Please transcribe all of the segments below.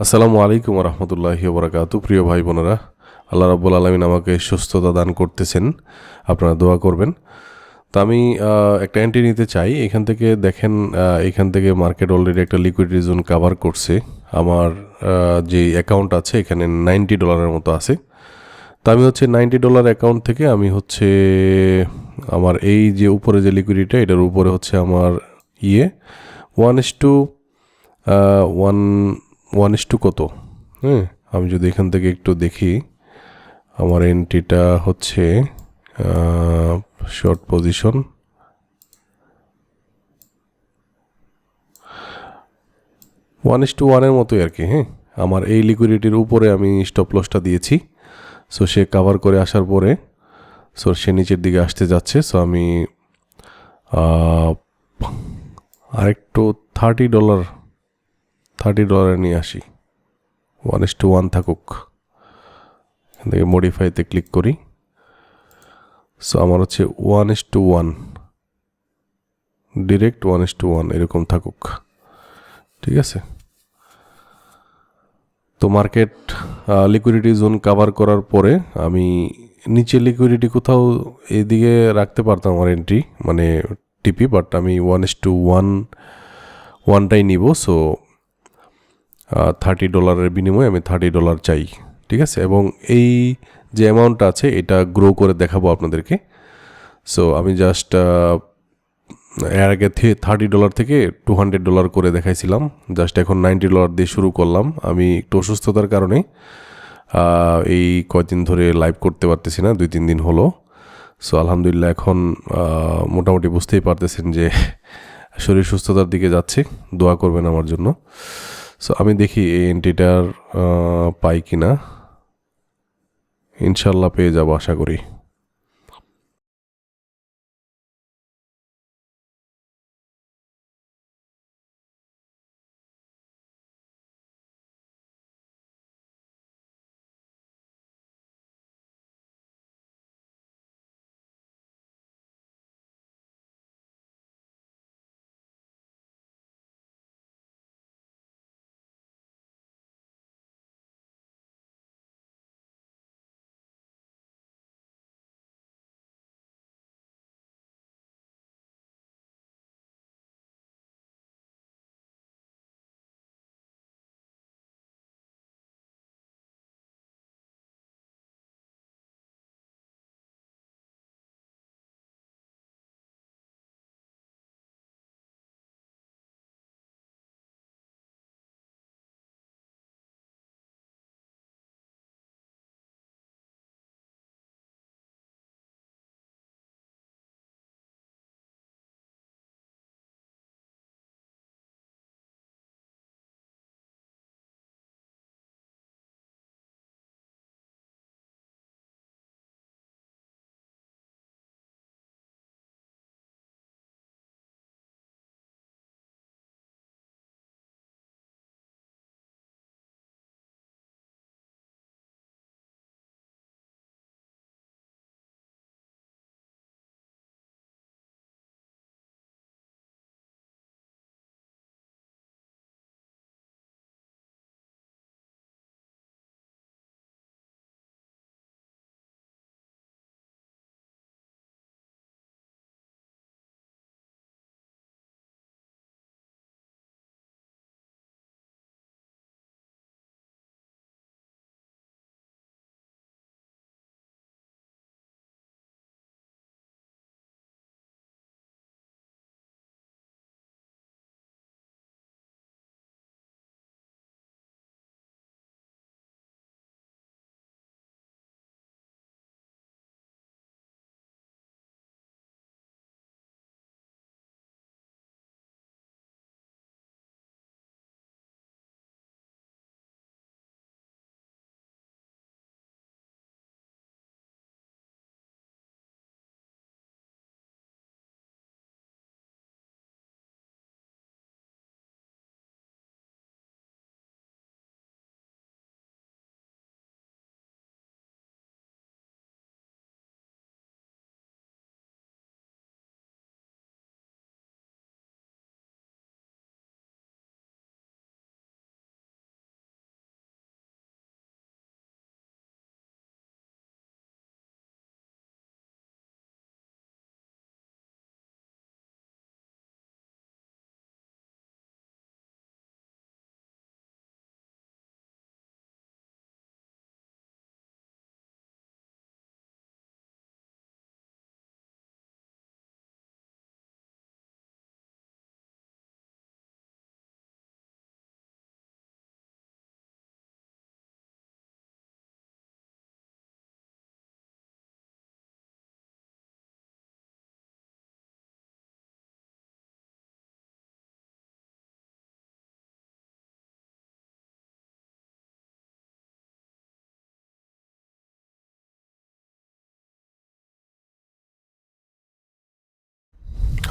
আসসালামু আলাইকুম রহমতুল্লাহি ওবরাকাতু। প্রিয় ভাই বোনেরা, আল্লাহ রাব্বুল আলামিন আমাকে সুস্থতা দান করতেছেন, আপনারা দোয়া করবেন। তো আমি একটা এন্ট্রি নিতে চাই। এখান থেকে দেখেন, এখান থেকে মার্কেট অলরেডি একটা লিকুইডিটি জোন কাভার করছে। আমার যে অ্যাকাউন্ট আছে এখানে $90 মতো আছে। তো আমি হচ্ছে $90 অ্যাকাউন্ট থেকে আমি হচ্ছে আমার এই যে উপরে যে লিকুইডিটি, এটার উপরে হচ্ছে আমার ইয়ে 1:1 ওয়ান 1:1 কত, হ্যাঁ, আমি যদি এখান থেকে একটু দেখি, আমার এন্ট্রিটা হচ্ছে শর্ট পজিশন 1:1 মতোই আর কি। হ্যাঁ, আমার এই লিকুইডিটির উপরে আমি স্টপ লসটা দিয়েছি। সো সে কাভার করে আসার পরে সে নিচের দিকে আসতে যাচ্ছে। সো আমি আরেকটু $30 নিয়ে আসি। 1:1 থাকুক, এখান থেকে মডিফাইতে ক্লিক করি। সো আমার হচ্ছে 1:1, ডিরেক্ট 1:1 এরকম থাকুক, ঠিক আছে। তো মার্কেট লিকুইডিটি জোন কাভার করার পরে আমি নিচে লিকুইডিটি কোথাও এদিকে রাখতে পারতাম আমার এন্ট্রি, মানে টিপি, বাট আমি 1:1টাই নিব। সো $30 বিনিময়ে আমি $30 চাই, ঠিক আছে। এবং এই যে অ্যামাউন্টটা আছে এটা গ্রো করে দেখাবো আপনাদেরকে। সো আমি জাস্ট এর আগে $30 থেকে $200 করে দেখাইছিলাম, জাস্ট এখন $90 দিয়ে শুরু করলাম। আমি একটু অসুস্থতার কারণে এই কয়দিন ধরে লাইভ করতে পারতেছি না, 2-3 দিন হলো। সো আলহামদুলিল্লাহ এখন মোটামুটি বুঝতেই পারতেছেন যে শরীর সুস্থতার দিকে যাচ্ছে। দোয়া করবেন আমার জন্য। সো আমি দেখি এই এন্ট্রিটার পাই কিনা, ইনশাল্লাহ পেয়ে যাব আশা করি।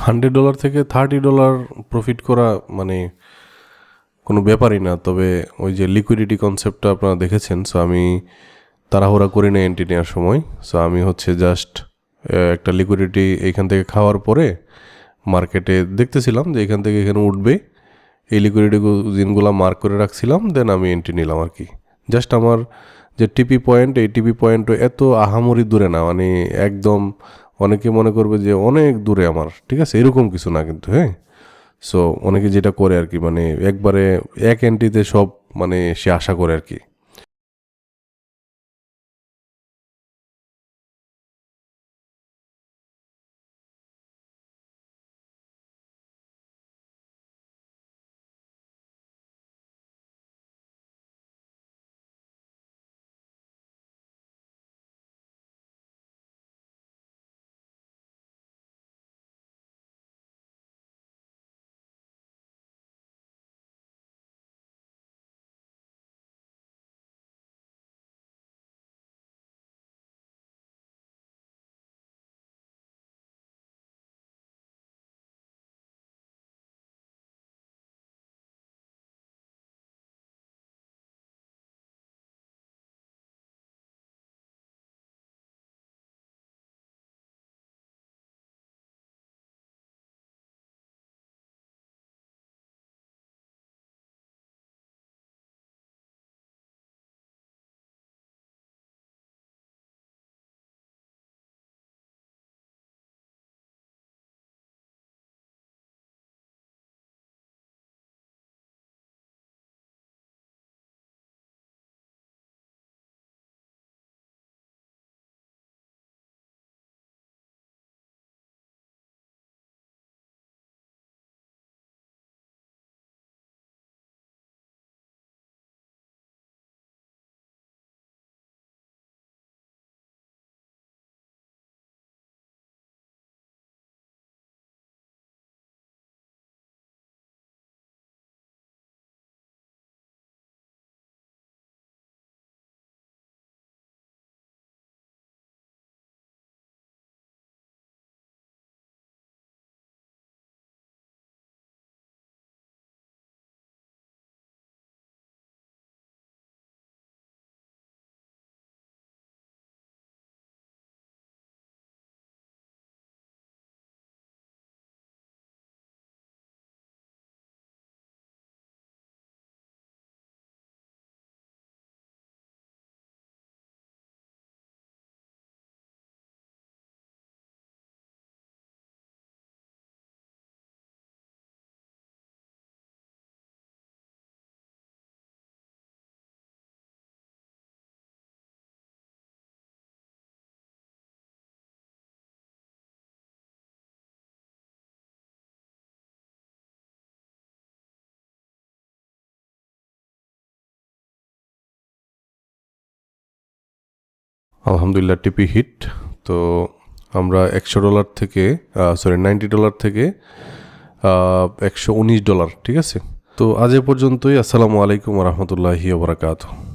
$100 থেকে $30 প্রফিট করা মানে কোনো ব্যাপারই না। তবে ওই যে লিকুইডিটি কনসেপ্টটা আপনারা দেখেছেন, সো আমি তাড়াহুড়া করি না এন্ট্রি নেওয়ার সময়। সো আমি হচ্ছে জাস্ট একটা লিকুইডিটি এইখান থেকে খাওয়ার পরে মার্কেটে দেখতেছিলাম যে এখান থেকে এখানে উঠবে, এই লিকুইডিটি দিনগুলো মার্ক করে রাখছিলাম, দেন আমি এন্ট্রি নিলাম আর কি। জাস্ট আমার যে টিপি পয়েন্ট, এই টিপি পয়েন্টও এত আহামরি দূরে না, মানে একদম অনেকে মনে করবে যে অনেক দূরে আমার, ঠিক আছে, এরকম কিছু না কিন্তু। হ্যাঁ, সো অনেকে যেটা করে আর কি, মানে একবারে এক এন্ট্রিতে সব মানে সে আশা করে আর কি। আলহামদুলিল্লাহ টিপি হিট। তো আমরা $100 থেকে সরি $90 থেকে $119, ঠিক আছে। তো আজ এ পর্যন্তই। আসসালামু আলাইকুম রহমতুল্লাহি ওবরাকাতুহু।